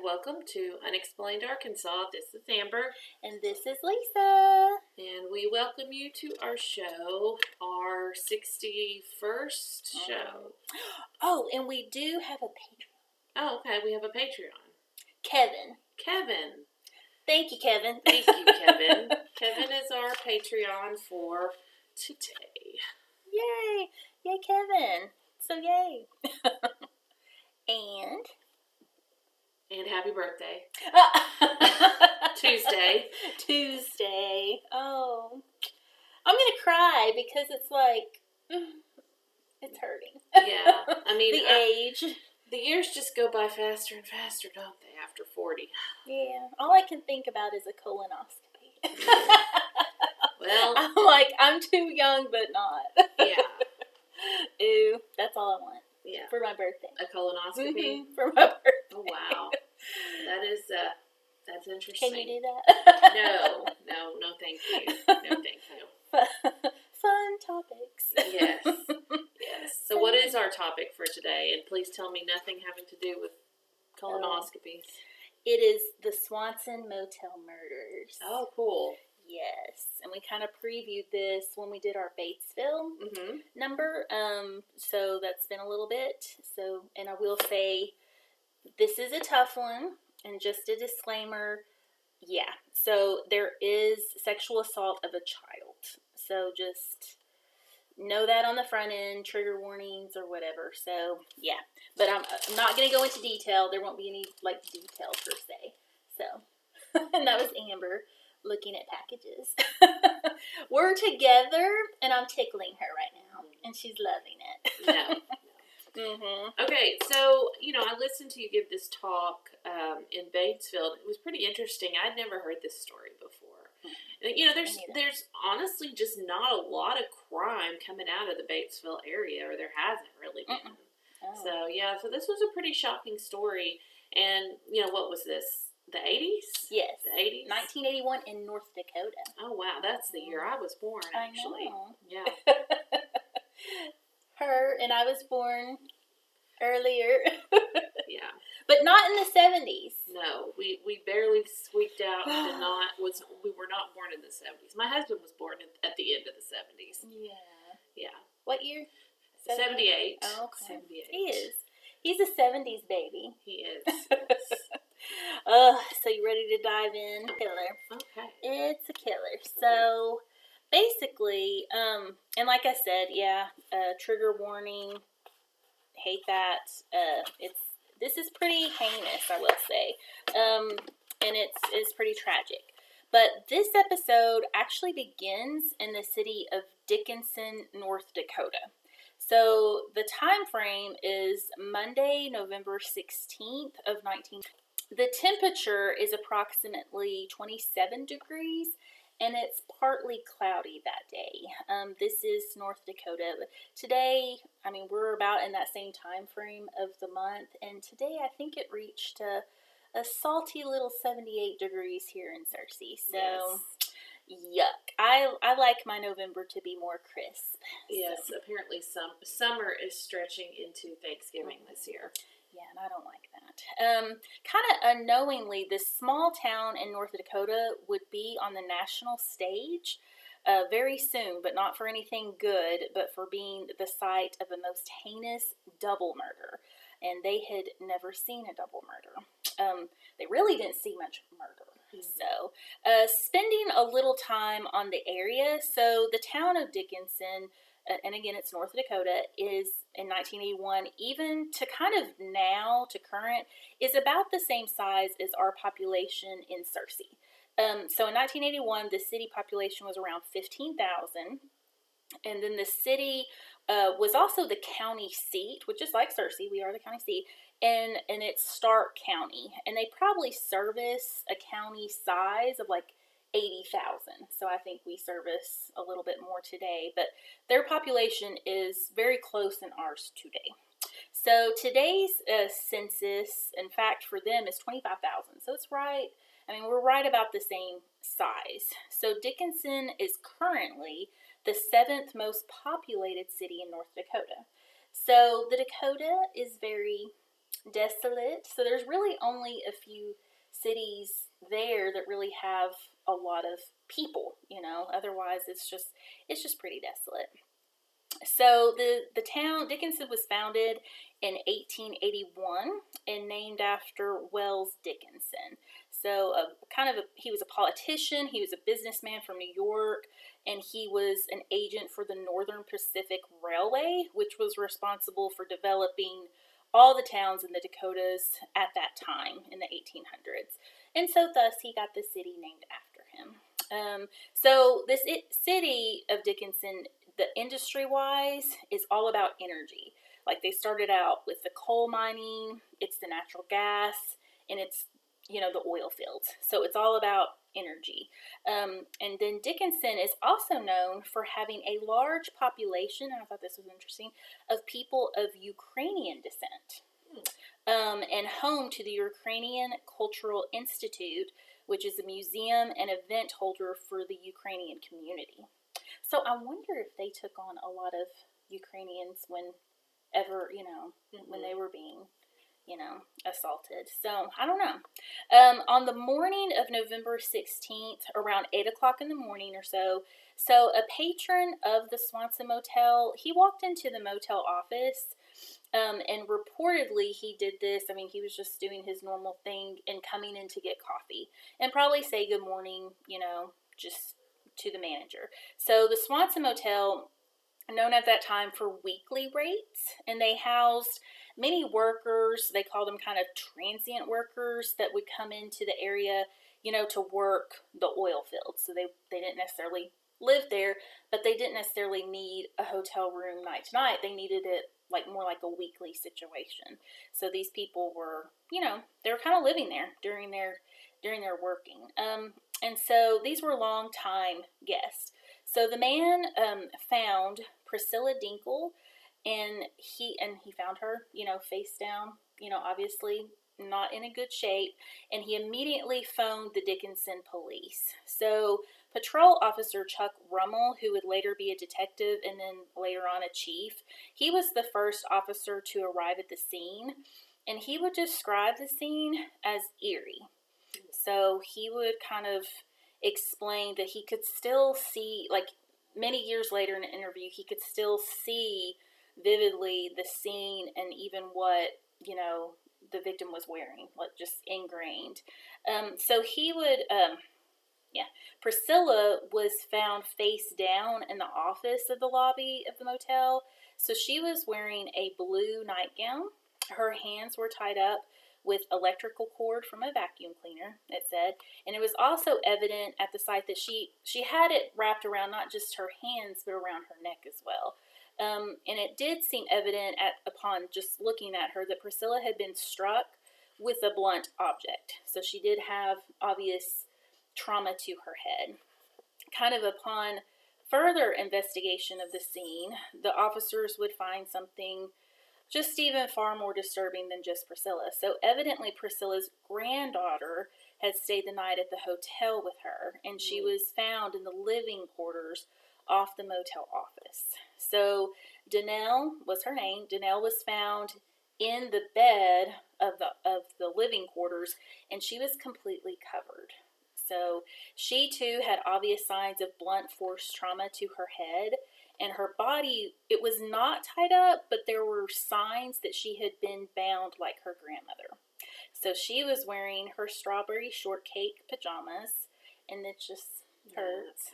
welcome to Unexplained Arkansas. This is Amber. And this is Lisa. And we welcome you to our show, our 61st show. Oh, and we do have a Patreon. Oh, okay. We have a Patreon. Kevin. Thank you, Kevin. Thank you, Kevin. Kevin is our Patreon for today. Yay. Yay, Kevin. So, yay. And happy birthday. Tuesday. Oh. I'm going to cry because it's like, it's hurting. Yeah. I mean, the age. The years just go by faster and faster, don't they, after 40? Yeah. All I can think about is a colonoscopy. Well. I'm like, I'm too young, but not. Yeah. Ooh, that's all I want. Yeah. For my birthday. A colonoscopy? Mm-hmm, for my birthday. Oh, wow. That's interesting. Can you do that? No, thank you. No, thank you. Fun topics. Yes. So what is our topic for today? And please tell me nothing having to do with colonoscopies. It is the Swanson Motel murders. Oh, cool. Yes. And we kind of previewed this when we did our Batesville number. So that's been a little bit. So, and I will say, this is a tough one. And just a disclaimer, yeah. So there is sexual assault of a child. So just know that on the front end, trigger warnings or whatever. So, yeah. But I'm not going to go into detail. There won't be any, detail per se. So, and that was Amber looking at packages. We're together, and I'm tickling her right now. And she's loving it. No. Okay, so, I listened to you give this talk in Batesville. It was pretty interesting. I'd never heard this story before. There's honestly just not a lot of crime coming out of the Batesville area, or there hasn't really been. Oh. So this was a pretty shocking story. And, what was this? The 80s? Yes. The 80s? 1981 in North Dakota. Oh, wow. That's the year I was born, actually. I know. Yeah. And I was born earlier. Yeah. But not in the 70s. No, we barely squeaked out. We were not born in the 70s. My husband was born at the end of the 70s. Yeah. What year? 78. Oh, okay. 78. He is. He's a 70s baby. He is. So you ready to dive in? Killer. Okay. It's a killer. So basically, and like I said, trigger warning. Hate that. This is pretty heinous, I will say. And it's pretty tragic. But this episode actually begins in the city of Dickinson, North Dakota. So the time frame is Monday, November 16th of 19. The temperature is approximately 27 degrees, and it's partly cloudy that day. This is North Dakota. Today, we're about in that same time frame of the month, and today I think it reached a salty little 78 degrees here in Searcy. So, Yuck. I like my November to be more crisp. Yes, so. Apparently summer is stretching into Thanksgiving this year. Yeah, and I don't like that. Kind of unknowingly, this small town in North Dakota would be on the national stage very soon, but not for anything good, but for being the site of the most heinous double murder. And they had never seen a double murder. They really didn't see much murder. So, spending a little time on the area. So, the town of Dickinson, and again, it's North Dakota, is in 1981, even to kind of now, to current, is about the same size as our population in Searcy. So, in 1981, the city population was around 15,000. And then the city was also the county seat, which is like Searcy, we are the county seat, and it's Stark County. And they probably service a county size of 80,000. So I think we service a little bit more today. But their population is very close in ours today. So today's census, in fact, for them is 25,000. So it's right, we're right about the same size. So Dickinson is currently the 7th most populated city in North Dakota. So the Dakota is very desolate. So there's really only a few cities there that really have a lot of people, Otherwise it's just pretty desolate. So the town Dickinson was founded in 1881 and named after Wells Dickinson. So he was a politician, he was a businessman from New York, and he was an agent for the Northern Pacific Railway, which was responsible for developing all the towns in the Dakotas at that time in the 1800s. And so thus he got the city named after him. So this city of Dickinson, the industry-wise, is all about energy. Like they started out with the coal mining, it's the natural gas, and it's, the oil fields. So it's all about energy. And then Dickinson is also known for having a large population, and I thought this was interesting, of people of Ukrainian descent. And home to the Ukrainian Cultural Institute, which is a museum and event holder for the Ukrainian community. So I wonder if they took on a lot of Ukrainians whenever, when they were being, assaulted. So I don't know. On the morning of November 16th, around 8 o'clock in the morning or so, a patron of the Swanson Motel, he walked into the motel office, and reportedly he did this. I mean, he was just doing his normal thing and coming in to get coffee and probably say good morning, just to the manager. So the Swanson Motel, known at that time for weekly rates, and they housed many workers. They called them kind of transient workers that would come into the area, to work the oil fields. So they didn't necessarily live there, but they didn't necessarily need a hotel room night to night. They needed it more like a weekly situation. So these people were, they were kind of living there during their working. And so these were long time guests. So the man found Priscilla Dinkel, and he found her, face down, obviously not in a good shape, and he immediately phoned the Dickinson police. So patrol officer Chuck Rummel, who would later be a detective and then later on a chief, he was the first officer to arrive at the scene, and he would describe the scene as eerie. So he would kind of explain that he could still see, many years later in an interview, he could still see vividly the scene and even what, the victim was wearing, just ingrained. So he would, Priscilla was found face down in the office of the lobby of the motel. So she was wearing a blue nightgown. Her hands were tied up with electrical cord from a vacuum cleaner, it said. And it was also evident at the site that she had it wrapped around not just her hands, but around her neck as well. And it did seem evident upon just looking at her that Priscilla had been struck with a blunt object. So she did have obvious trauma to her head. Kind of upon further investigation of the scene, the officers would find something just even far more disturbing than just Priscilla. So evidently Priscilla's granddaughter had stayed the night at the hotel with her, and she was found in the living quarters off the motel office. So Danelle was her name. Danelle was found in the bed of the living quarters, and she was completely covered. So she too had obvious signs of blunt force trauma to her head, and her body, it was not tied up, but there were signs that she had been bound like her grandmother. So she was wearing her strawberry shortcake pajamas, and it just hurts.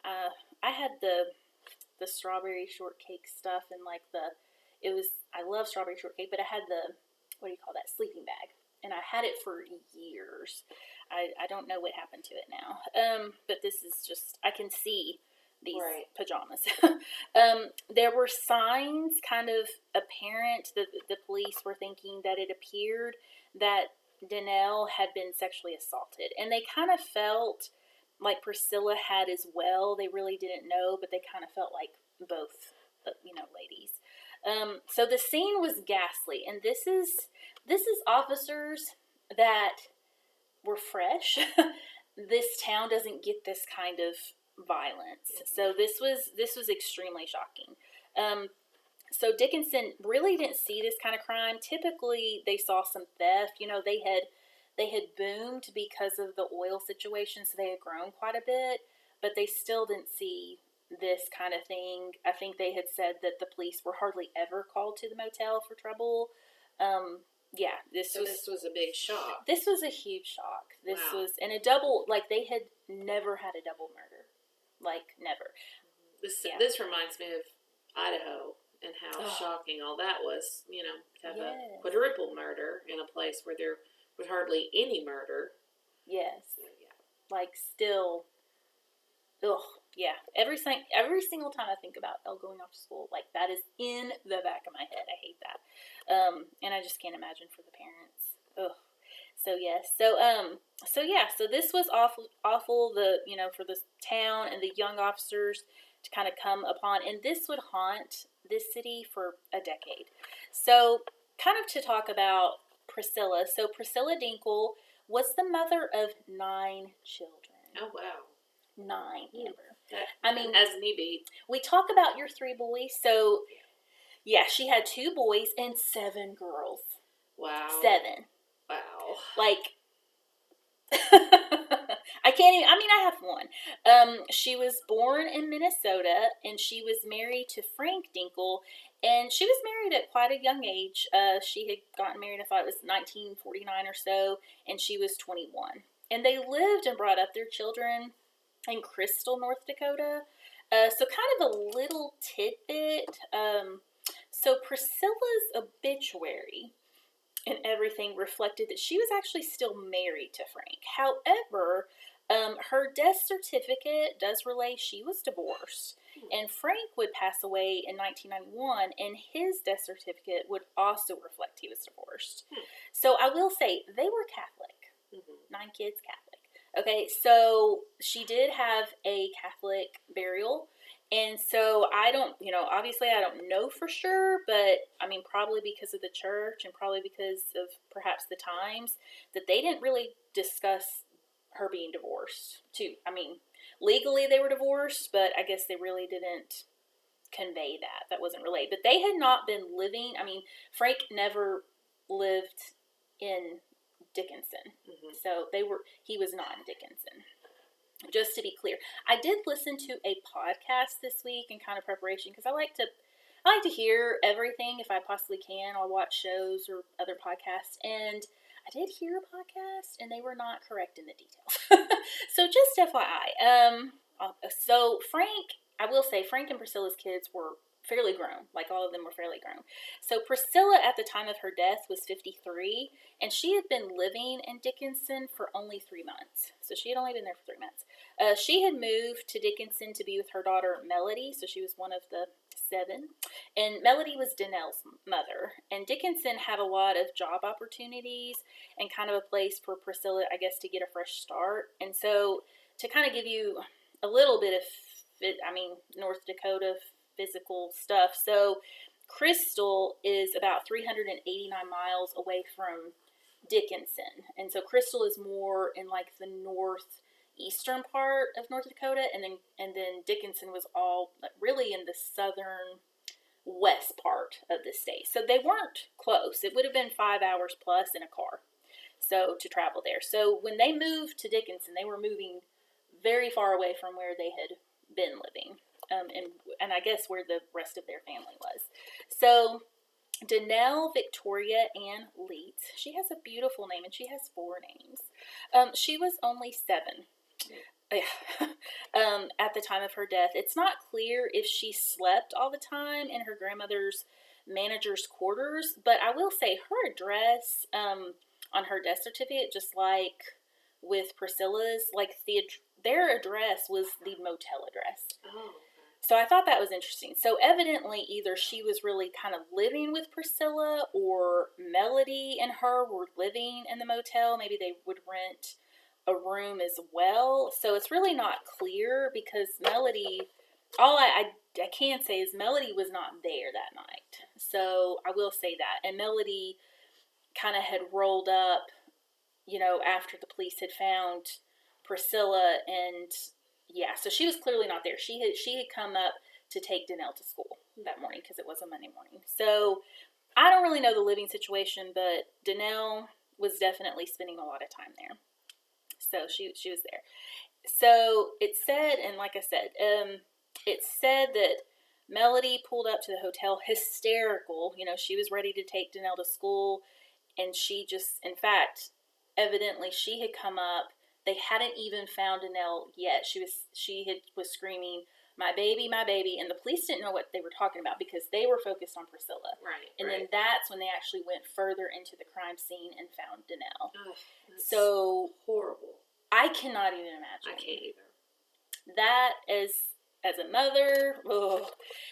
I had the strawberry shortcake stuff, and I love strawberry shortcake, but I had sleeping bag, and I had it for years. I don't know what happened to it now, but this is just, I can see these pajamas. There were signs kind of apparent that the police were thinking that it appeared that Danelle had been sexually assaulted, and they kind of felt like Priscilla had as well. They really didn't know, but they kind of felt like both, ladies. So the scene was ghastly, and this is officers that were fresh. This town doesn't get this kind of violence, so this was extremely shocking. So Dickinson really didn't see this kind of crime. Typically, they saw some theft. They had boomed because of the oil situation, so they had grown quite a bit, but they still didn't see this kind of thing. I think they had said that the police were hardly ever called to the motel for trouble. This was a big shock. This was a huge shock. This wow. was, and a double, they had never had a double murder. Never. This reminds me of Idaho and how shocking all that was, to have a quadruple murder in a place where there was hardly any murder. Yes. So, yeah. Still, yeah. Every single time I think about Elle going off to school, that is in the back of my head. I hate that. And I just can't imagine for the parents. Ugh. So yes. So this was awful, for this town and the young officers to kind of come upon, and this would haunt this city for a decade. So kind of to talk about Priscilla. So Priscilla Dinkel was the mother of 9 children. Oh, wow. 9, Amber. I mean, as me beat. We talk about your 3 boys. So, yeah, she had 2 boys and 7 girls. Wow. 7. Wow. I can't even, I have 1. She was born in Minnesota, and she was married to Frank Dinkel, and she was married at quite a young age. She had gotten married, I thought it was 1949 or so, and she was 21. And they lived and brought up their children in Crystal, North Dakota. So kind of a little tidbit. So Priscilla's obituary and everything reflected that she was actually still married to Frank. However, her death certificate does relay she was divorced, and Frank would pass away in 1991, and his death certificate would also reflect he was divorced. So I will say they were Catholic. 9 kids Catholic. Okay, so she did have a Catholic burial, and so I don't, obviously I don't know for sure, but probably because of the church and probably because of perhaps the times, that they didn't really discuss her being divorced too. Legally they were divorced, but I guess they really didn't convey that. That wasn't relayed. But they had not been living, Frank never lived in Dickinson. So he was not in Dickinson. Just to be clear. I did listen to a podcast this week in kind of preparation, because I like to hear everything if I possibly can. I'll watch shows or other podcasts, and I did hear a podcast, and they were not correct in the details. So just FYI. So I will say Frank and Priscilla's kids were fairly grown. All of them were fairly grown. So Priscilla, at the time of her death, was 53, and she had been living in Dickinson for only 3 months. So she had only been there for 3 months. She had moved to Dickinson to be with her daughter, Melody, so she was one of the 7. And Melody was Danelle's mother. And Dickinson had a lot of job opportunities and kind of a place for Priscilla, I guess, to get a fresh start. And so to kind of give you a little bit of, North Dakota physical stuff. So Crystal is about 389 miles away from Dickinson. And so Crystal is more in the northeastern part of North Dakota, and then Dickinson was all really in the southern west part of the state. So they weren't close. It would have been 5 hours plus in a car. So to travel there. So when they moved to Dickinson, they were moving very far away from where they had been living. And I guess where the rest of their family was. So Danelle Victoria Ann Leitz, she has a beautiful name, and she has 4 names. She was only 7 at the time of her death. It's not clear if she slept all the time in her grandmother's manager's quarters, but I will say her address on her death certificate, just like with Priscilla's, their address was the motel address. Oh. So I thought that was interesting. So evidently either she was really kind of living with Priscilla, or Melody and her were living in the motel. Maybe they would rent a room as well. So it's really not clear, because Melody, all I can say is Melody was not there that night. So I will say that. And Melody kind of had rolled up, after the police had found Priscilla, and yeah, so she was clearly not there. She had come up to take Danelle to school. that morning because it was a Monday morning. So I don't really know the living situation, but Danelle was definitely spending a lot of time there. So she was there. So it said, and like I said, it said that Melody pulled up to the hotel hysterical. She was ready to take Danelle to school, and she just, in fact, evidently she had come up. They hadn't even found Danelle yet. She was screaming, my baby, and the police didn't know what they were talking about because they were focused on Priscilla. Right. And then that's when they actually went further into the crime scene and found Danelle. Oh, that's so horrible. I cannot even imagine. I can't either. That is, as a mother,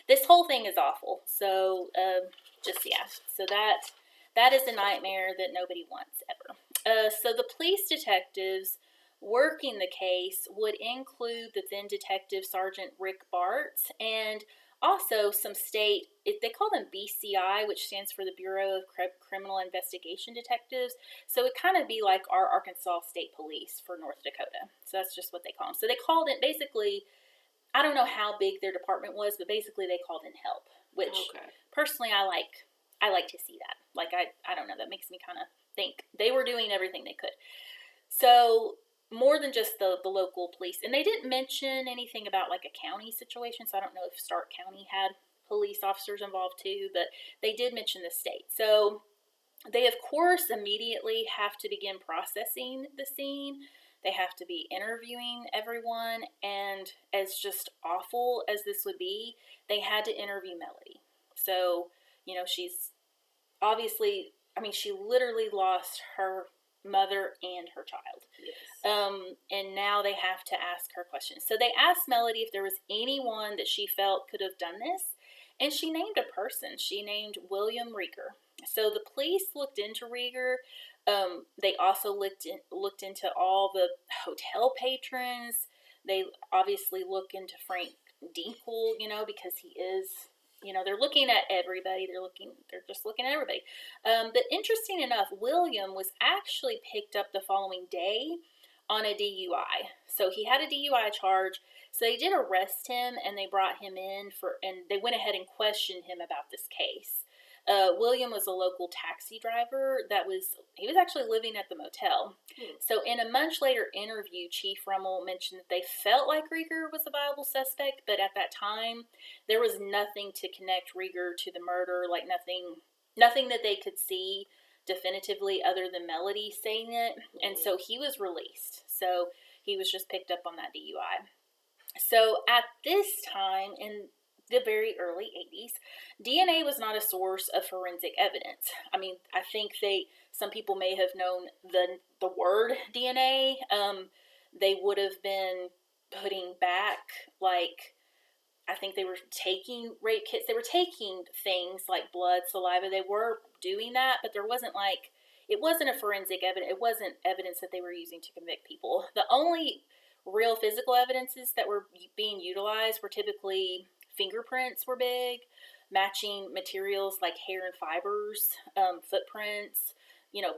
this whole thing is awful. So, So that is a nightmare that nobody wants ever. So the police detectives working the case would include the then Detective Sergeant Rick Bartz and also some state, they call them BCI, which stands for the Bureau of Criminal Investigation Detectives. So it kind of be like our Arkansas State Police for North Dakota. So that's just what they call them. So they called it, basically, I don't know how big their department was, but basically they called in help, which personally I like to see that. Like, I don't know, that makes me kind of think they were doing everything they could. So more than just the local police. And they didn't mention anything about like a county situation, so I don't know if Stark County had police officers involved too, but they did mention the state. So they, of course, immediately have to begin processing the scene. They have to be interviewing everyone, and as just awful as this would be, they had to interview Melody. So, she's obviously, she literally lost her mother and her child. Yes. And now they have to ask her questions. So they asked Melody if there was anyone that she felt could have done this, and she named a person. She named William Rieger. So the police looked into Rieger. They also looked into all the hotel patrons. They obviously look into Frank Dinkel, because he is, they're looking at everybody. They're just looking at everybody. But interesting enough, William was actually picked up the following day on a DUI. So he had a DUI charge. So they did arrest him, and they brought him in and they went ahead and questioned him about this case. William was a local taxi driver he was actually living at the motel. So in a much later interview, Chief Rummel mentioned that they felt like Rieger was a viable suspect, but at that time, there was nothing to connect Rieger to the murder, like nothing that they could see definitively other than Melody saying it. And so he was released. So he was just picked up on that DUI. So at this time, in the very early 80s, DNA was not a source of forensic evidence. I think some people may have known the word DNA. They would have been putting back, I think they were taking rape kits. They were taking things like blood, saliva. They were doing that, but there wasn't it wasn't a forensic evidence. It wasn't evidence that they were using to convict people. The only real physical evidences that were being utilized were typically fingerprints were big, matching materials like hair and fibers, footprints,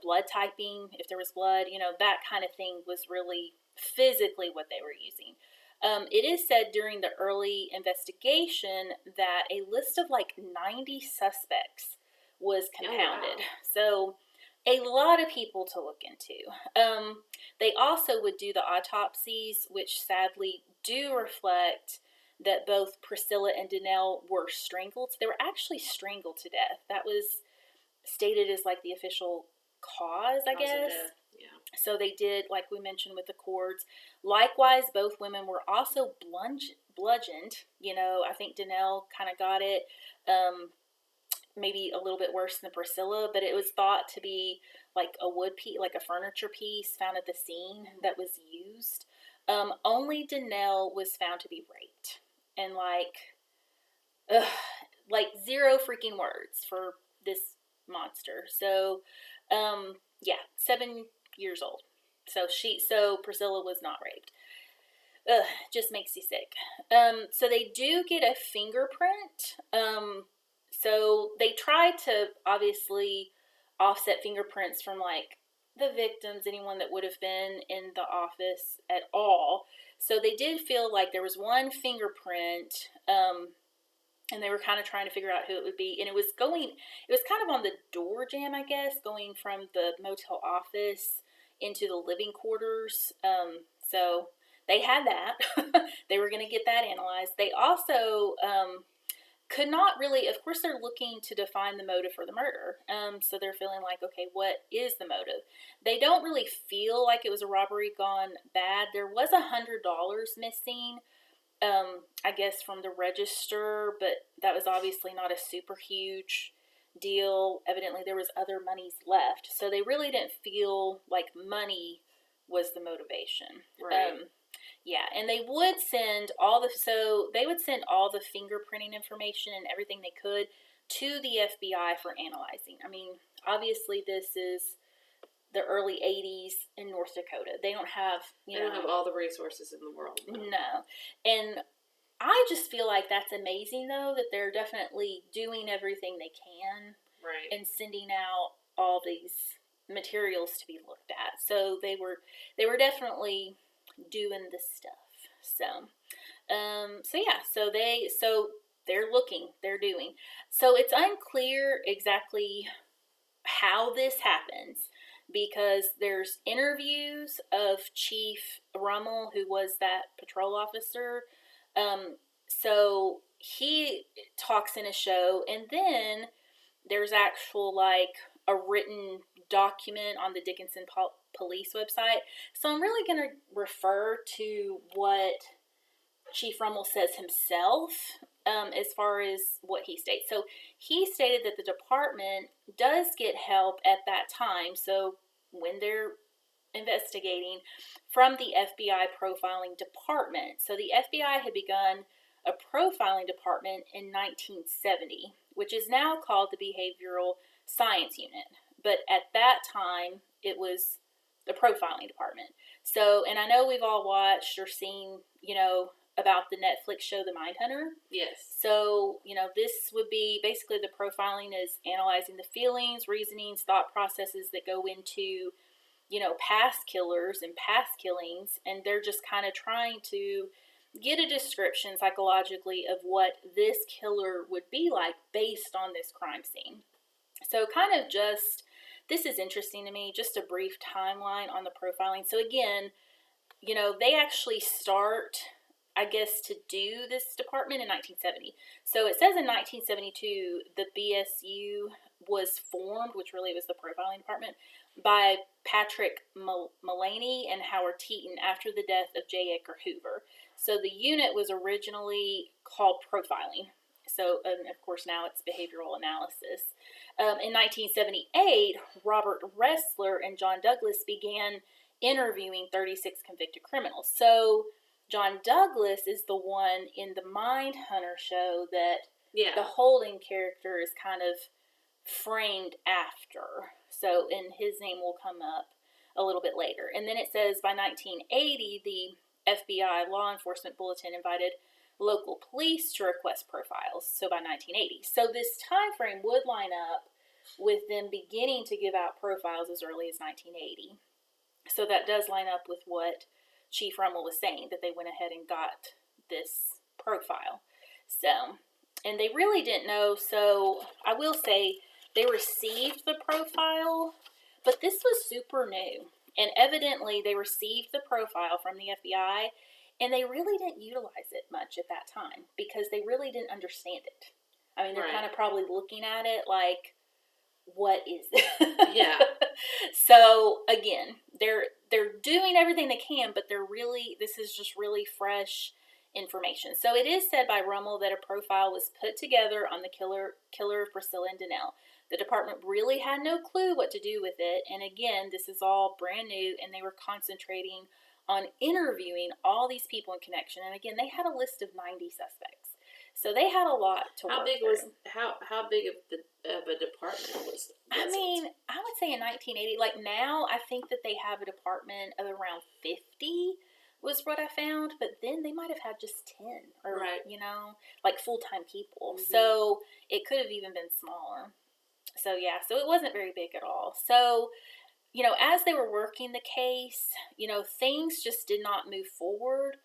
blood typing, if there was blood, that kind of thing was really physically what they were using. It is said during the early investigation that a list of 90 suspects was compounded. So a lot of people to look into. They also would do the autopsies, which sadly do reflect that both Priscilla and Danelle were strangled. So they were actually strangled to death. That was stated as the official cause, I guess. Yeah. So they did, like we mentioned with the cords. Likewise, both women were also bludgeoned. I think Danelle kind of got it, maybe a little bit worse than Priscilla, but it was thought to be a wood piece, a furniture piece found at the scene that was used. Only Danelle was found to be raped. And zero freaking words for this monster. So, 7 years old. So Priscilla was not raped. Just makes you sick. So they do get a fingerprint. So they tried to obviously offset fingerprints from the victims, anyone that would have been in the office at all. So they did feel like there was one fingerprint and they were kind of trying to figure out who it would be. And it was kind of on the door jamb, I guess, going from the motel office into the living quarters. So they had that. They were going to get that analyzed. They also could not really, of course, they're looking to define the motive for the murder. So they're feeling like, okay, what is the motive? They don't really feel like it was a robbery gone bad. There was $100 missing, I guess, from the register, but that was obviously not a super huge deal. Evidently, there was other monies left. So they really didn't feel like money was the motivation. Right. Yeah, and they would send all the fingerprinting information and everything they could to the FBI for analyzing. I mean, obviously this is the early 80s in North Dakota. They don't have, they don't have all the resources in the world. No. And I just feel like that's amazing, though, that they're definitely doing everything they can. Right. And sending out all these materials to be looked at. So they were definitely doing the stuff. So they're looking, they're doing. So it's unclear exactly how this happens, because there's interviews of Chief Rummel, who was that patrol officer. So he talks in a show, and then there's actual, like, a written document on the Dickinson police website. So I'm really going to refer to what Chief Rummel says himself, as far as what he states. So he stated that the department does get help at that time. So when they're investigating, from the FBI profiling department. So the FBI had begun a profiling department in 1970, which is now called the Behavioral Science Unit. But at that time, it was the profiling department. So, and I know we've all watched or seen, about the Netflix show The Mindhunter. Yes. So, this would be basically the profiling is analyzing the feelings, reasonings, thought processes that go into, past killers and past killings. And they're just kind of trying to get a description psychologically of what this killer would be like based on this crime scene. So kind of just, this is interesting to me, just a brief timeline on the profiling. So again, they actually start, I guess, to do this department in 1970. So it says in 1972, the BSU was formed, which really was the profiling department, by Patrick Mullaney and Howard Teeton after the death of J. Edgar Hoover. So the unit was originally called profiling. So, and of course, now it's behavioral analysis. In 1978, Robert Ressler and John Douglas began interviewing 36 convicted criminals. So John Douglas is the one in the Mindhunter show that the Holden character is kind of framed after. So, and his name will come up a little bit later. And then it says by 1980, the FBI Law Enforcement Bulletin invited local police to request profiles. So by 1980. So this time frame would line up with them beginning to give out profiles as early as 1980. So that does line up with what Chief Rummel was saying, that they went ahead and got this profile. So, and they really didn't know. So I will say they received the profile, but this was super new. And evidently they received the profile from the FBI, and they really didn't utilize it much at that time because they really didn't understand it. I mean, they're kind of probably looking at it like, what is it? Yeah. So again, they're doing everything they can, but this is just really fresh information. So it is said by Rummel that a profile was put together on the killer of Priscilla and Danelle. The department really had no clue what to do with it. And again, this is all brand new, and they were concentrating on interviewing all these people in connection. And again, they had a list of 90 suspects. So they had a lot to work through. How big of a department was I mean, I would say in 1980, like now, I think that they have a department of around 50 was what I found, but then they might have had just 10 or, like full-time people. Mm-hmm. So it could have even been smaller. So yeah, so it wasn't very big at all. So, as they were working the case, things just did not move forward.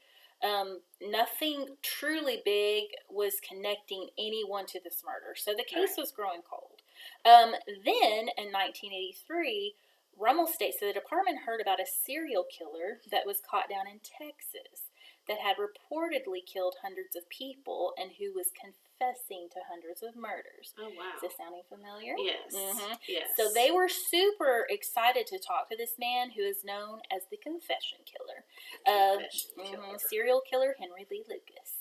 Nothing truly big was connecting anyone to this murder. So the case was growing cold. Then, in 1983, Rummel states that the department heard about a serial killer that was caught down in Texas that had reportedly killed hundreds of people and who was confessing to hundreds of murders. Oh, wow. Is this sounding familiar? Yes. Mm-hmm. Yes. So they were super excited to talk to this man who is known as the Confession Killer. Serial killer Henry Lee Lucas.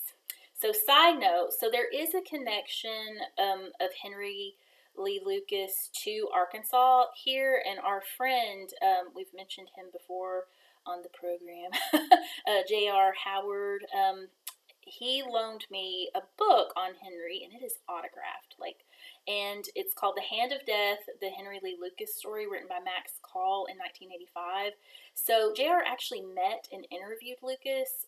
So side note, so there is a connection of Henry Lee Lucas to Arkansas here, and our friend, we've mentioned him before on the program, J.R. Howard, he loaned me a book on Henry, and it is autographed, and it's called The Hand of Death, the Henry Lee Lucas story, written by Max Call in 1985. So J.R. actually met and interviewed Lucas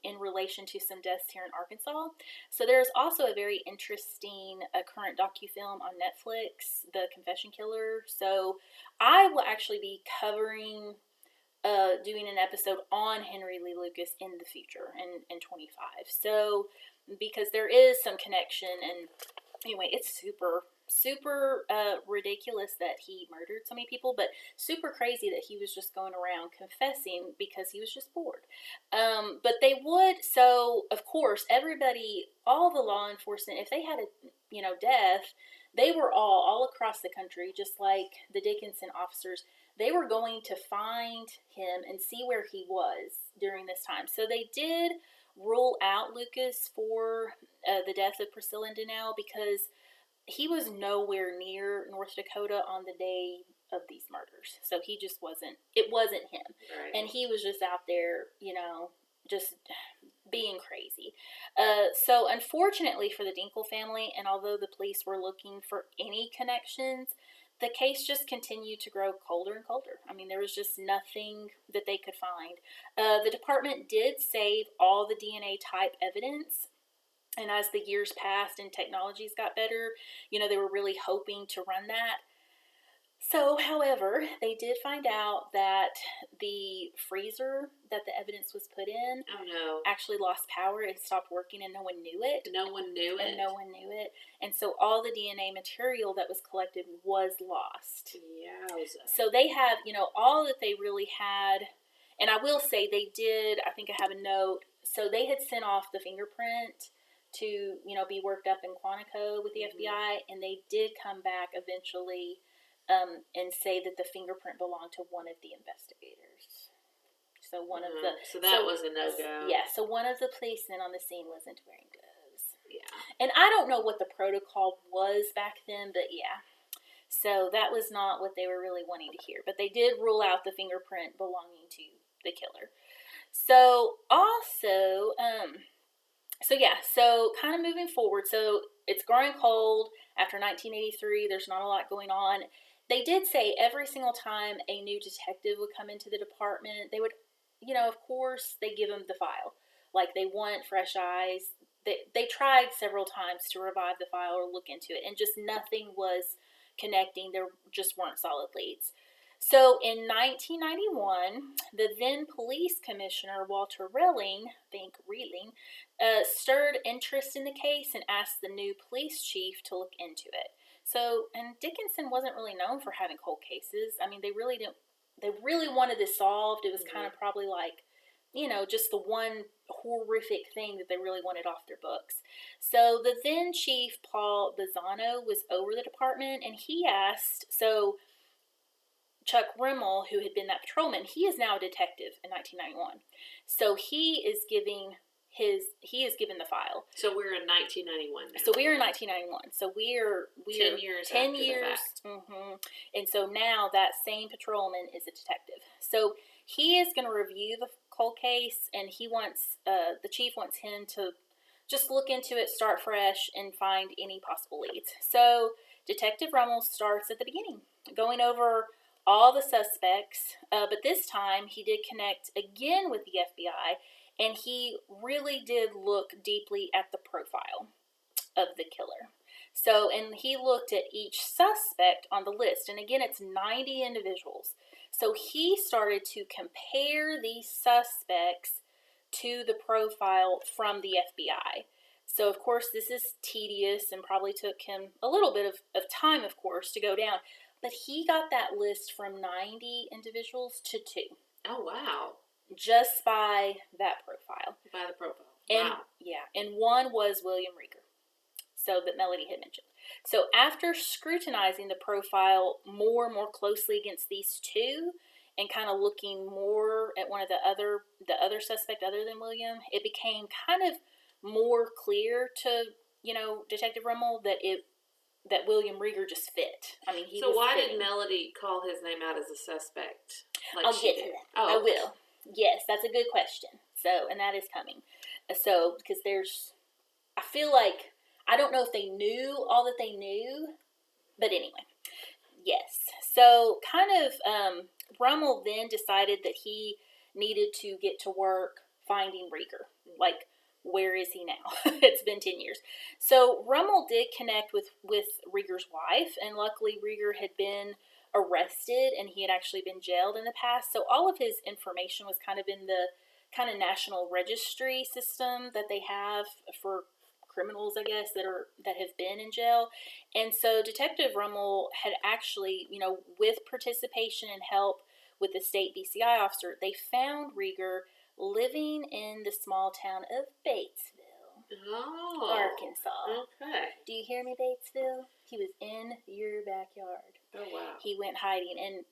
in relation to some deaths here in Arkansas. So there's also a very interesting current docufilm on Netflix, The Confession Killer. So I will actually be covering doing an episode on Henry Lee Lucas in the future, in 25. So, because there is some connection, and anyway, it's super ridiculous that he murdered so many people, but super crazy that he was just going around confessing because he was just bored. But they would, so, of course, everybody, all the law enforcement, if they had a, death, they were all across the country, just like the Dickinson officers. They were going to find him and see where he was during this time. So they did rule out Lucas for the death of Priscilla and Danelle because he was nowhere near North Dakota on the day of these murders. So he just it wasn't him. Right. And he was just out there, just being crazy. So unfortunately for the Dinkel family, and although the police were looking for any connections, the case just continued to grow colder and colder. I mean, there was just nothing that they could find. The department did save all the DNA type evidence, and as the years passed and technologies got better, they were really hoping to run that. So, however, they did find out that the freezer that the evidence was put in actually lost power and stopped working, and no one knew it. No one knew it. And so all the DNA material that was collected was lost. Yowza. So they have, all that they really had, and I will say they did, I think I have a note, so they had sent off the fingerprint to, be worked up in Quantico with the FBI, and they did come back eventually and say that the fingerprint belonged to one of the investigators. So one of the... So that was a no-go. Yeah, so one of the policemen on the scene wasn't wearing gloves. Yeah. And I don't know what the protocol was back then, but yeah. So that was not what they were really wanting to hear. But they did rule out the fingerprint belonging to the killer. So also... So kind of moving forward, so it's growing cold. After 1983, there's not a lot going on. They did say every single time a new detective would come into the department, they would, of course, they give them the file. Like, they want fresh eyes. They tried several times to revive the file or look into it, and just nothing was connecting. There just weren't solid leads. So in 1991, the then police commissioner, Walter Reeling, stirred interest in the case and asked the new police chief to look into it. So, and Dickinson wasn't really known for having cold cases. I mean, they really wanted this solved. It was kind of probably like, just the one horrific thing that they really wanted off their books. So the then chief, Paul Bazzano, was over the department, and he asked, so Chuck Rimmel, who had been that patrolman, he is now a detective in 1991. So he is given the file. So we're in 1991 now. So we're in 1991. So we're 10 years 10 after years. the fact. Mm-hmm. And so now that same patrolman is a detective. So he is going to review the cold case, and the chief wants him to just look into it, start fresh, and find any possible leads. So Detective Rummel starts at the beginning, going over all the suspects, but this time he did connect again with the FBI, and he really did look deeply at the profile of the killer. So, and he looked at each suspect on the list, and again, it's 90 individuals. So he started to compare these suspects to the profile from the FBI. So, of course, this is tedious and probably took him a little bit of time, of course, to go down. But he got that list from 90 individuals to 2. Oh, wow. Just by that profile. By the profile. And, wow. Yeah, and one was William Rieger, so that Melody had mentioned. So after scrutinizing the profile more closely against these 2, and kind of looking more at one of the other suspect other than William, it became kind of more clear to, Detective Rummel that William Rieger just fit. I mean, So why did Melody call his name out as a suspect? I'll get to that. Oh, I will. Yes, that's a good question. So, and that is coming. So, because I feel like, I don't know if they knew all that they knew, but anyway, yes. So, kind of, Rummel then decided that he needed to get to work finding Rieger. Like, where is he now? It's been 10 years. So, Rummel did connect with Rieger's wife, and luckily Rieger had been arrested, and he had actually been jailed in the past. So, all of his information was kind of in the kind of national registry system that they have for criminals, I guess, that have been in jail. And so Detective Rummel had actually, with participation and help with the state BCI officer, they found Rieger living in the small town of Batesville, Arkansas. Okay. Do you hear me, Batesville? He was in your backyard. Oh, wow. He went hiding, and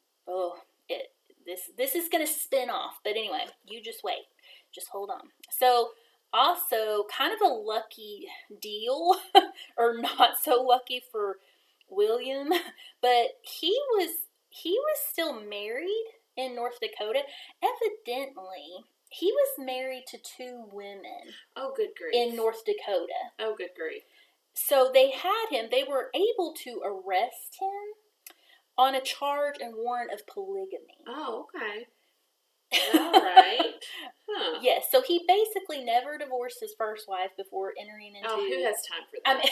this is going to spin off. But anyway, you just wait. Just hold on. So, also, kind of a lucky deal, or not so lucky for William, but he was still married in North Dakota. Evidently, he was married to 2 women. Oh, good grief. In North Dakota. Oh, good grief. So they were able to arrest him on a charge and warrant of polygamy. Oh, okay. All right. Huh. Yes, so he basically never divorced his first wife before entering into... Oh, who has time for that?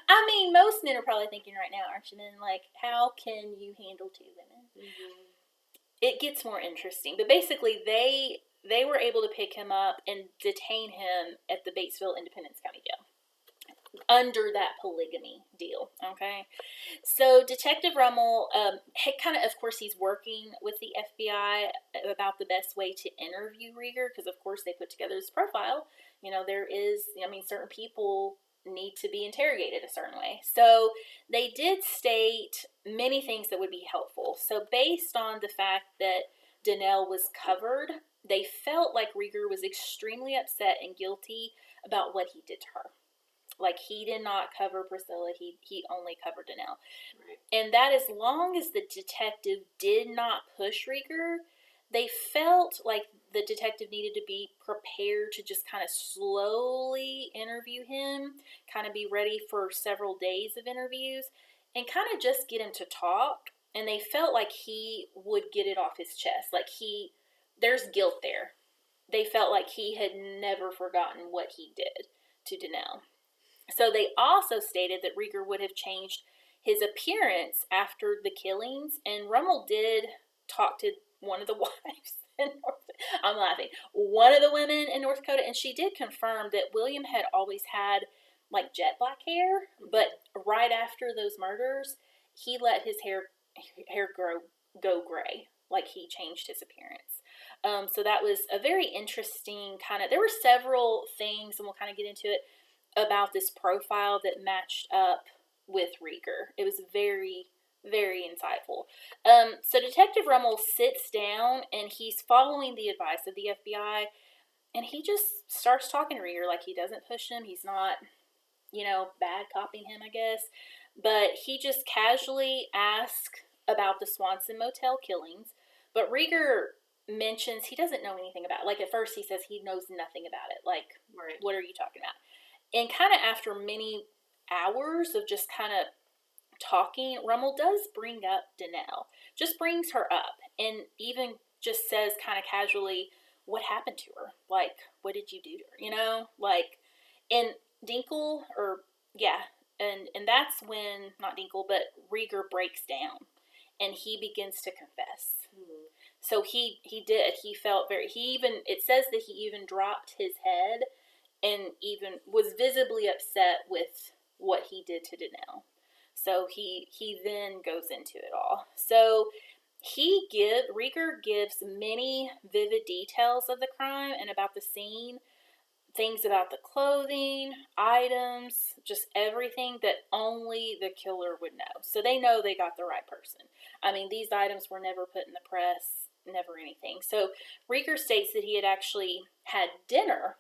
I mean, most men are probably thinking right now, aren't you, men? Like, how can you handle 2 women? Mm-hmm. It gets more interesting. But basically, they were able to pick him up and detain him at the Batesville Independence County Jail under that polygamy deal, okay? So Detective Rummel had of course, he's working with the FBI about the best way to interview Rieger, because, of course, they put together this profile. There is, certain people need to be interrogated a certain way. So they did state many things that would be helpful. So based on the fact that Danelle was covered, they felt like Rieger was extremely upset and guilty about what he did to her. Like, he did not cover Priscilla, he only covered Danelle. Right. And that, as long as the detective did not push Rieger, they felt like the detective needed to be prepared to just kind of slowly interview him, kind of be ready for several days of interviews, and kind of just get him to talk. And they felt like he would get it off his chest. Like, there's guilt there. They felt like he had never forgotten what he did to Danelle. So they also stated that Rieger would have changed his appearance after the killings, and Rummel did talk to one of the wives in I'm laughing. One of the women in North Dakota, and she did confirm that William had always had like jet black hair, but right after those murders, he let his hair go gray. Like, he changed his appearance. So that was a very interesting there were several things, and we'll kind of get into it, about this profile that matched up with Rieger. It was very, very insightful. So Detective Rummel sits down, and he's following the advice of the FBI, and he just starts talking to Rieger. Like, he doesn't push him. He's not, bad copying him, I guess. But he just casually asks about the Swanson Motel killings. But Rieger mentions he doesn't know anything about it. Like, at first he says he knows nothing about it. Like, right. What are you talking about? And kind of after many hours of just kind of talking, Rummel does bring up Danelle. Just brings her up. And even just says kind of casually, what happened to her? Like, what did you do to her? Like, and Dinkel, and that's when, not Dinkel, but Rieger breaks down. And he begins to confess. Mm-hmm. So he did. He felt it says that he even dropped his head and even was visibly upset with what he did to Danelle. So he then goes into it all. So Rieger gives many vivid details of the crime and about the scene, things about the clothing, items, just everything that only the killer would know. So they know they got the right person. I mean, these items were never put in the press, never anything. So Rieger states that he had actually had dinner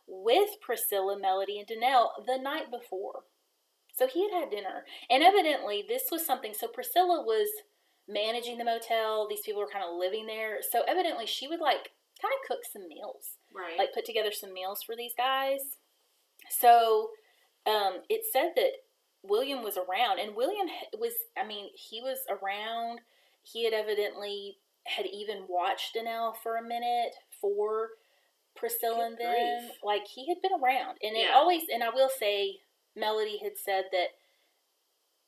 with Priscilla, Melody, and Danelle the night before. So he had dinner. And evidently this was something, so Priscilla was managing the motel. These people were kind of living there. So evidently she would kind of cook some meals. Right. Put together some meals for these guys. So it said that William was around. And William he was around. He had evidently even watched Danelle for a minute for Priscilla and them. He had been around. And it always, and I will say, Melody had said that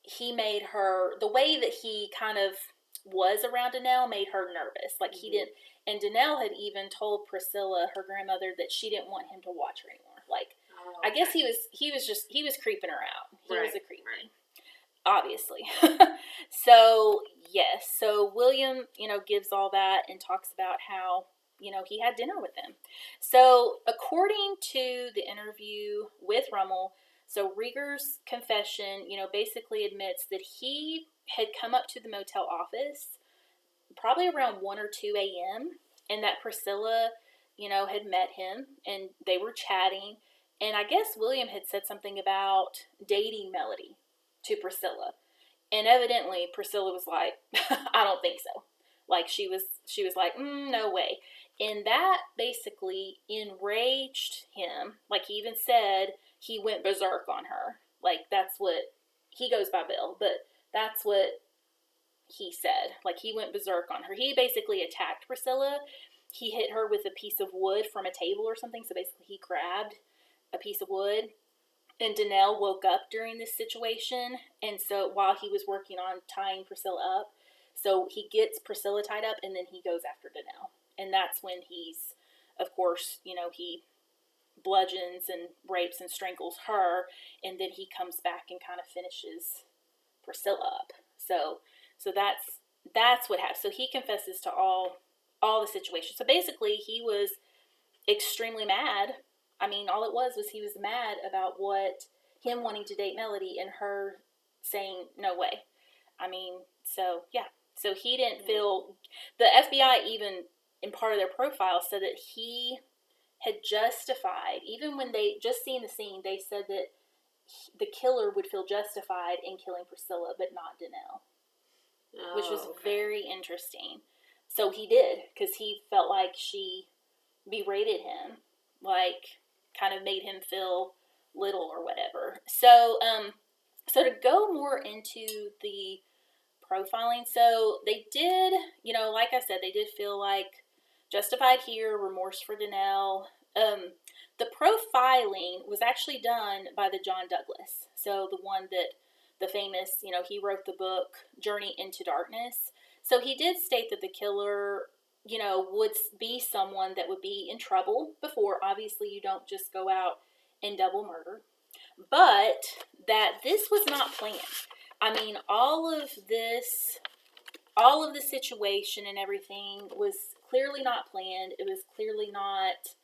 he made her, the way that he kind of was around Danelle made her nervous. He didn't, and Danelle had even told Priscilla, her grandmother, that she didn't want him to watch her anymore. I guess he was creeping her out. He was a creep. Right. Obviously. So, yes. So William, gives all that and talks about how, he had dinner with them. So, according to the interview with Rummel, so Rieger's confession, basically admits that he had come up to the motel office probably around 1 or 2 a.m. and that Priscilla, had met him and they were chatting. And I guess William had said something about dating Melody to Priscilla. And evidently Priscilla was like, I don't think so. She was like, no way. And that basically enraged him. He even said he went berserk on her. That's what, he goes by Bill, but that's what he said. He went berserk on her. He basically attacked Priscilla. He hit her with a piece of wood from a table or something. So basically he grabbed a piece of wood. And Danelle woke up during this situation. And so while he was working on tying Priscilla up, so he gets Priscilla tied up and then he goes after Danelle. And that's when he's, of course, he bludgeons and rapes and strangles her. And then he comes back and kind of finishes Priscilla up. So that's what happened. So he confesses to all the situations. So basically he was extremely mad. I mean, all it was he was mad about him wanting to date Melody and her saying no way. I mean, so yeah. So he didn't feel, the FBI even in part of their profile said that he had justified, even when they just seen the scene, they said that the killer would feel justified in killing Priscilla, but not Danelle, which was very interesting. So he did, because he felt like she berated him, kind of made him feel little or whatever. So, so to go more into the profiling, so they did, like I said, they did feel justified here, remorse for Danelle. The profiling was actually done by the John Douglas. So the one that, the famous, he wrote the book Journey into Darkness. So he did state that the killer, would be someone that would be in trouble before. Obviously, you don't just go out and double murder. But that this was not planned. I mean, all of the situation and everything was clearly not planned. It was clearly not,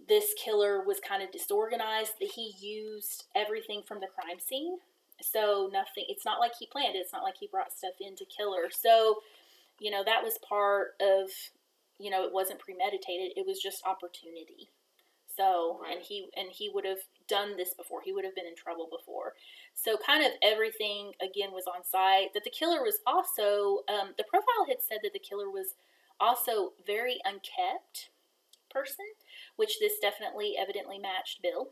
this killer was kind of disorganized, that he used everything from the crime scene. So nothing, it's not like he planned it. It's not like he brought stuff in to kill her. So, that was part of, it wasn't premeditated. It was just opportunity. So, right. and he would have done this before. He would have been in trouble before. So kind of everything, again, was on site. That the killer was also, the profile had said that the killer was also very unkept person, which this definitely evidently matched Bill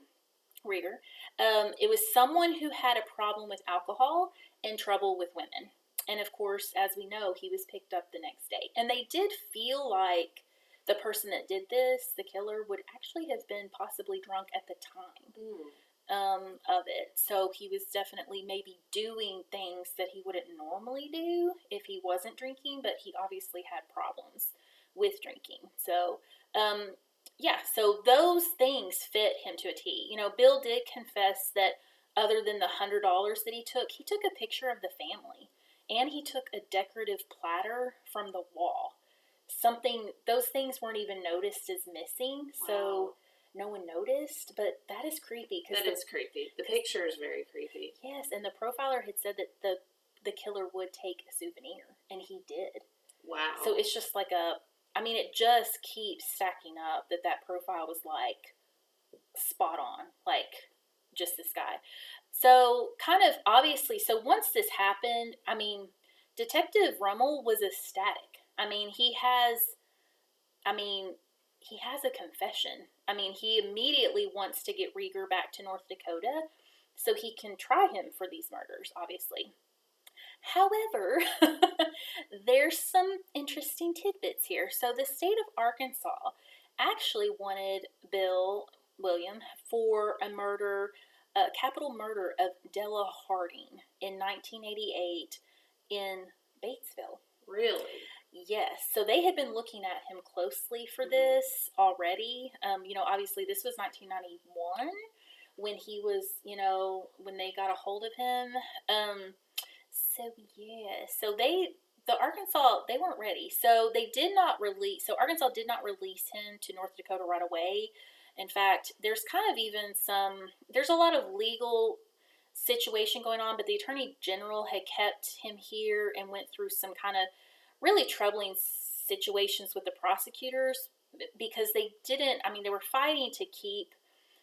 Rieger. It was someone who had a problem with alcohol and trouble with women. And of course, as we know, he was picked up the next day. And they did feel like the person that did this, the killer, would actually have been possibly drunk at the time. of it. So he was definitely maybe doing things that he wouldn't normally do if he wasn't drinking, but he obviously had problems with drinking. So, so those things fit him to a T. You know, Bill did confess that other than the $100 that he took a picture of the family, and he took a decorative platter from the wall. Those things weren't even noticed as missing, so no one noticed, but that is creepy. That is creepy. The picture is very creepy. Yes, and the profiler had said that the killer would take a souvenir, and he did. Wow. So it's just like it just keeps stacking up that profile was like spot on, like just this guy. So kind of obviously, so once this happened, Detective Rummel was ecstatic. He has a confession. He immediately wants to get Rieger back to North Dakota so he can try him for these murders, obviously. However, there's some interesting tidbits here. So the state of Arkansas actually wanted William, for a capital murder of Della Harding in 1988 in Batesville. Really? Yes. So they had been looking at him closely for this already. Obviously this was 1991 when he was, when they got a hold of him. Arkansas, they weren't ready. So Arkansas did not release him to North Dakota right away. In fact, there's there's a lot of legal situation going on, but the Attorney General had kept him here and went through some kind of really troubling situations with the prosecutors because they were fighting to keep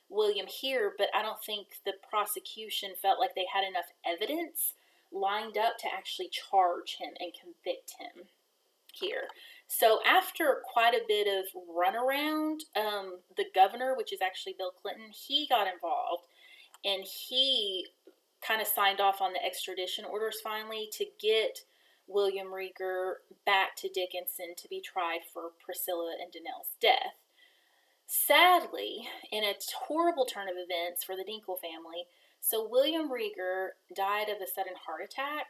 William here, but I don't think the prosecution felt like they had enough evidence lined up to actually charge him and convict him here. So after quite a bit of runaround, the governor, which is actually Bill Clinton, he got involved, and he kind of signed off on the extradition orders finally to get William Rieger back to Dickinson to be tried for Priscilla and Danelle's death. Sadly, in a horrible turn of events for the Dinkel family, so William Rieger died of a sudden heart attack.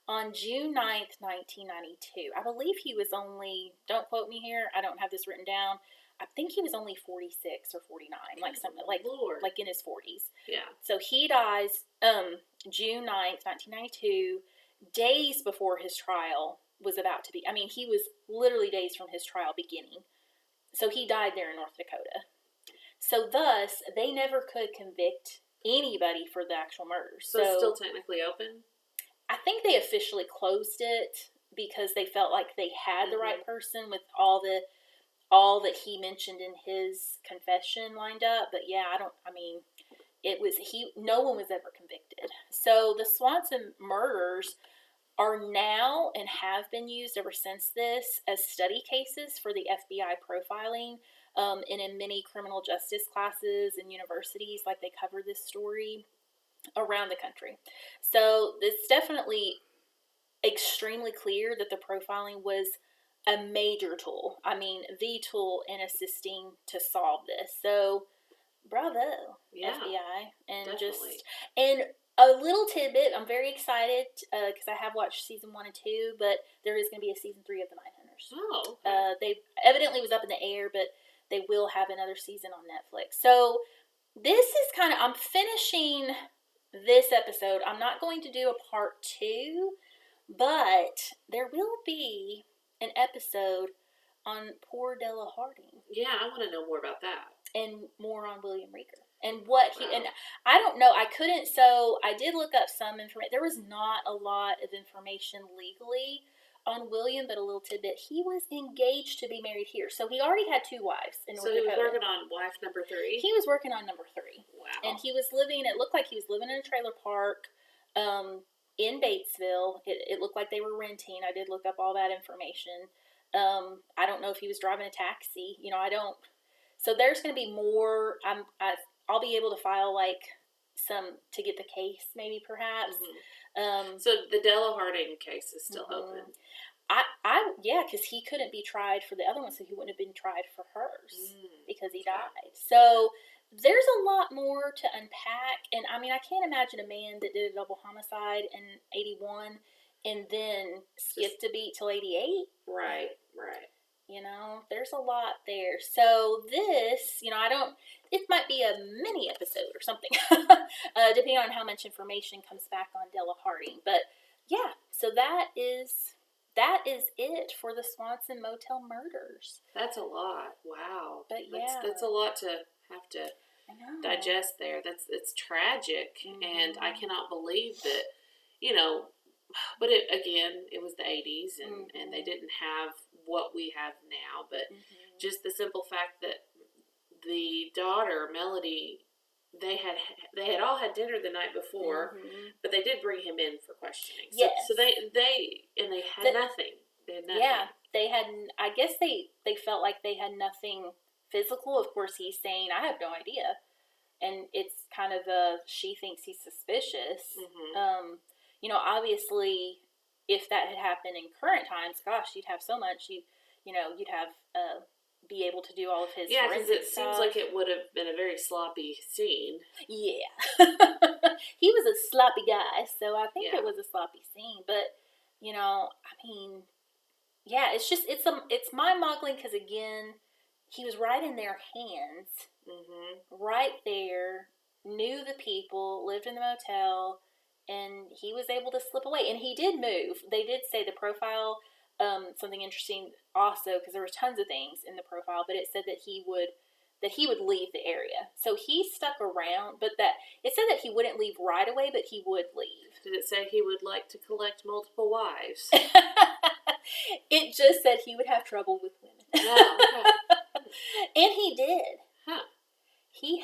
On June 9th, 1992. I believe he was only, don't quote me here, I don't have this written down, I think he was only 46 or 49, like in his 40s. Yeah. So he dies June 9th, 1992, days before his trial was about to be. He was literally days from his trial beginning. So he died there in North Dakota. So thus, they never could convict anybody for the actual murders. So it's still technically open? I think they officially closed it because they felt like they had the right person with all that he mentioned in his confession lined up. But yeah, no one was ever convicted. So the Swanson murders are now and have been used ever since this as study cases for the FBI profiling, and in many criminal justice classes and universities, like they cover this story around the country. So it's definitely extremely clear that the profiling was a major tool. The tool in assisting to solve this. So, bravo, FBI. And definitely. and a little tidbit, I'm very excited because I have watched season 1 and 2, but there is going to be a season 3 of The Mindhunters. Oh. Okay. They evidently was up in the air, but they will have another season on Netflix. So this is I'm finishing this episode. I'm not going to do a part 2, but there will be an episode on poor Della Harding. Yeah, I want to know more about that. And more on William Rieger. And what and I don't know, I did look up some information. There was not a lot of information legally on William, but a little tidbit. He was engaged to be married here. So he already had 2 wives in North Dakota. So he was working on wife number 3? He was working on number 3. Wow. And he was it looked like he was living in a trailer park in Batesville. It looked like they were renting. I did look up all that information. I don't know if he was driving a taxi. So there's going to be more. I'll be able to file some to get the case, maybe perhaps. So the Della Harding case is still open. Because he couldn't be tried for the other one, so he wouldn't have been tried for hers because he died. So there's a lot more to unpack. And I mean, I can't imagine a man that did a double homicide in 81 and then skipped a beat till 88. Right. You know, there's a lot there. So this, it might be a mini episode or something, depending on how much information comes back on Della Harding. But yeah, so that is it for the Swanson Motel murders. That's a lot. Wow. But yeah. That's a lot to have to digest there. It's tragic, and I cannot believe that, but it was the 80s, and they didn't have what we have now, but just the simple fact that the daughter, Melody, they had all had dinner the night before, but they did bring him in for questioning. So, yes. So they had nothing. They had nothing. Yeah, they had. I guess they felt like they had nothing physical. Of course, he's saying, "I have no idea," and it's kind of she thinks he's suspicious. Obviously, if that had happened in current times, gosh, you'd have so much. You'd have be able to do all of his because it stuff. seems like it would have been a very sloppy scene. Yeah, he was a sloppy guy, so I think it was a sloppy scene. But it's mind-boggling because again, he was right in their hands, right there, knew the people, lived in the motel. And he was able to slip away. And he did move. They did say the profile, something interesting also, because there were tons of things in the profile, but it said that he would leave the area. So he stuck around, but it said that he wouldn't leave right away, but he would leave. Did it say he would like to collect multiple wives? It just said he would have trouble with women. Oh, okay. And he did. Huh.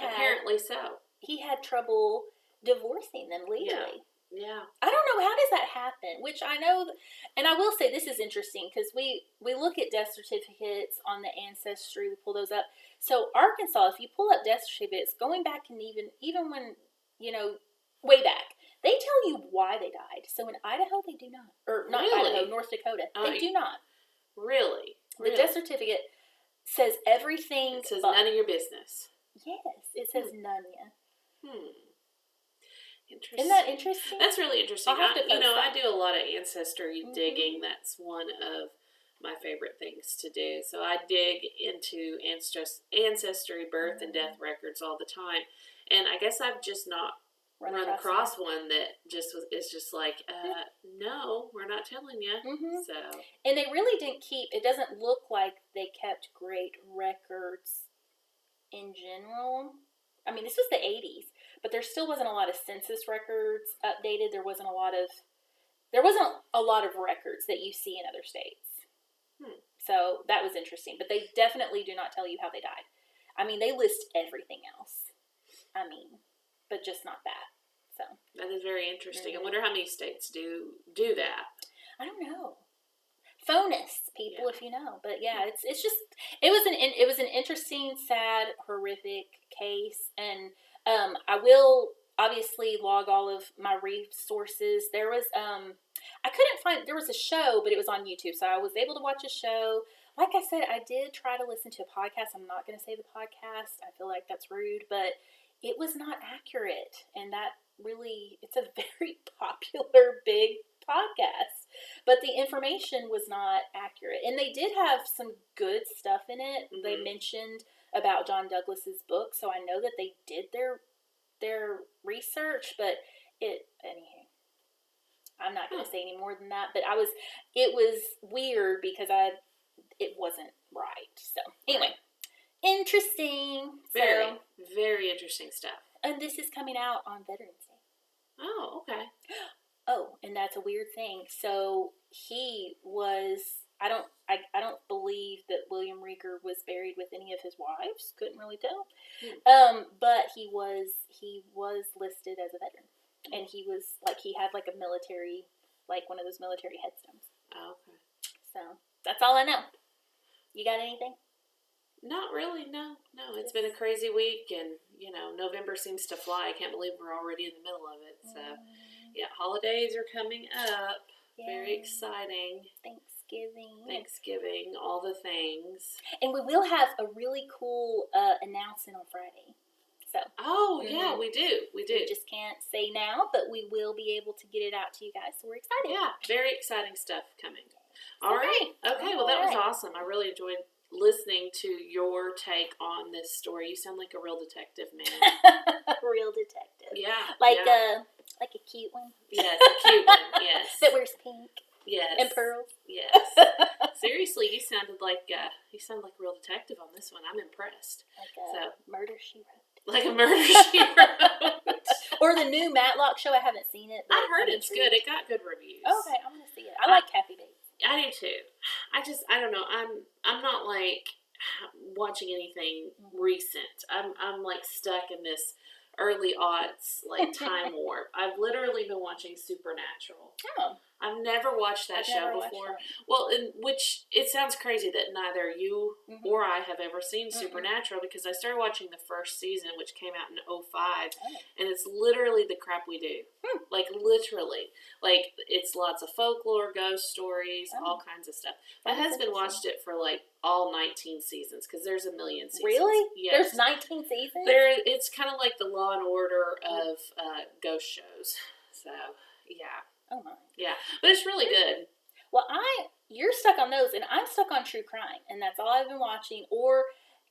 Apparently so. He had trouble divorcing them legally. Yeah. I don't know, how does that happen? Which I know, and I will say this is interesting because we look at death certificates on the Ancestry, we pull those up. So Arkansas, if you pull up death certificates, going back and even when, way back, they tell you why they died. So in Idaho, they do not. Or not really? Idaho, North Dakota. They do not. Really? The death certificate says everything. It says none of your business. Yes, it says none. Interesting. Isn't that interesting? That's really interesting. I do a lot of ancestry digging. That's one of my favorite things to do. So I dig into ancestry, birth, and death records all the time. And I guess I've just not run across one that is just like, no, we're not telling you. So, and they really didn't keep. It doesn't look like they kept great records in general. I mean, this was the 80s, but there still wasn't a lot of census records updated. There wasn't a lot of records that you see in other states. So that was interesting. But they definitely do not tell you how they died. I mean, they list everything else. But just not that. So that is very interesting. I wonder how many states do that. I don't know. Phone us, people, if you know. But yeah, it's just it was an interesting, sad, horrific case, and I will obviously log all of my resources. There was I couldn't find, there was a show, but it was on YouTube, so I was able to watch a show. Like I said, I did try to listen to a podcast. I'm not going to say the podcast. I feel like that's rude, but it was not accurate, and that really, it's a very popular, big podcast, but the information was not accurate. And they did have some good stuff in it. They mentioned about John Douglas's book, so I know that they did their research, but anyway, I'm not going to say any more than that, but it was weird because it wasn't right. So anyway, interesting. Very, very interesting stuff. And this is coming out on Veterans Day. Oh, okay. Oh, and that's a weird thing. So he was, I don't believe that William Rieger was buried with any of his wives. Couldn't really tell. But he was listed as a veteran. And he had like a military, like one of those military headstones. Oh, okay. So that's all I know. You got anything? Not really, no. It's been a crazy week, and, November seems to fly. I can't believe we're already in the middle of it. So, yeah, holidays are coming up. Yeah. Very exciting. Thanksgiving, all the things. And we will have a really cool announcement on Friday. So. Oh, yeah, we do. We just can't say now, but we will be able to get it out to you guys, so we're excited. Yeah, very exciting stuff coming. All right. Okay, well, that was awesome. I really enjoyed listening to your take on this story. You sound like a real detective, man. Real detective. Yeah. Like a cute one. Yes, a cute one, yes. That wears pink. Yes. And pearls. Yes. Seriously, you sounded like a real detective on this one. I'm impressed. Like a Murder, She Wrote. Like a Murder, She Wrote. Or the new Matlock show. I haven't seen it. I heard it's good. It got good reviews. Okay, I'm gonna see it. I like Kathy Bates. I do too. I don't know. I'm not like watching anything recent. I'm like stuck in this early aughts like time warp. I've literally been watching Supernatural. Oh. I've never watched that show before. Well, which it sounds crazy that neither you or I have ever seen Supernatural, because I started watching the first season, which came out in 2005, and it's literally the crap we do. Like, literally. Like, it's lots of folklore, ghost stories, all kinds of stuff. My husband watched it for, like, all 19 seasons, because there's a million seasons. Really? Yes. There's 19 seasons? It's kind of like the Law and Order of ghost shows. So, yeah. Oh, my. Yeah, but it's really good. Well, you're stuck on those, and I'm stuck on true crime, and that's all I've been watching, or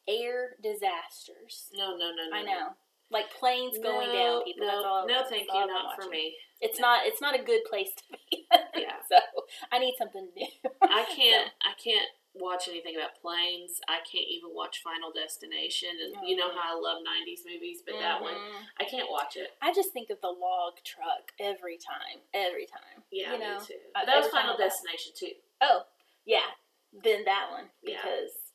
air disasters. No. I know. Like planes going down, people. No, thank you, not for me. It's not a good place to be. Yeah. So, I need something new. I can't watch anything about planes. I can't even watch Final Destination, and you know how I love 90s movies, but that one, I can't watch it. I just think of the log truck every time. Yeah, me too. That was Final Destination too. Oh, yeah, then that one, because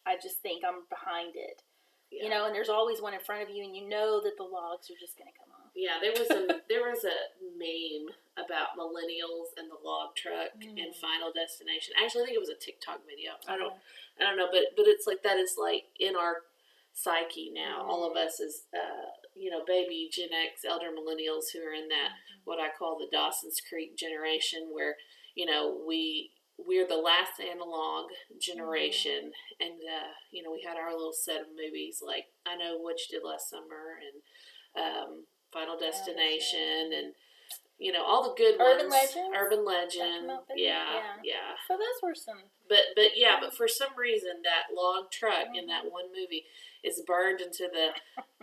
I just think I'm behind it. Yeah. You know, and there's always one in front of you, and you know that the logs are just going to come off. Yeah, there was a meme about millennials and the log truck and Final Destination. Actually, I think it was a TikTok video. I don't know, but it's like that is like in our psyche now. All of us is baby Gen X, elder millennials who are in that what I call the Dawson's Creek generation, where we're the last analog generation, and we had our little set of movies like I Know What You Did Last Summer and Final Destination and all the good Urban ones. Legends? Urban Legend. Yeah. So those were some. But for some reason that log truck in that one movie is burned into the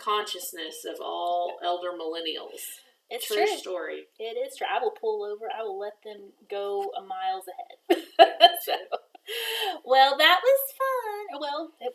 consciousness of all elder millennials. It's true story. It is true. I will pull over. I will let them go miles ahead. Well, that was fun. Well, it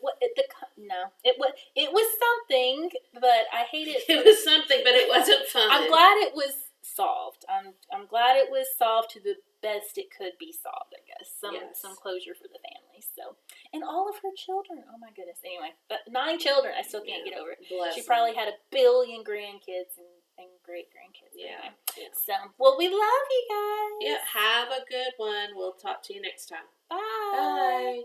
was something, but I hate it. It was something, but it wasn't fun. I'm glad it was solved. I'm glad it was solved to the best it could be solved. I guess some closure for the family. So, and all of her children. Oh my goodness. Anyway, but 9 children. I still can't get over it. She probably had 1 billion grandkids and great grandkids. Yeah. So, well, we love you guys. Yeah. Have a good one. We'll talk to you next time. Bye. Bye.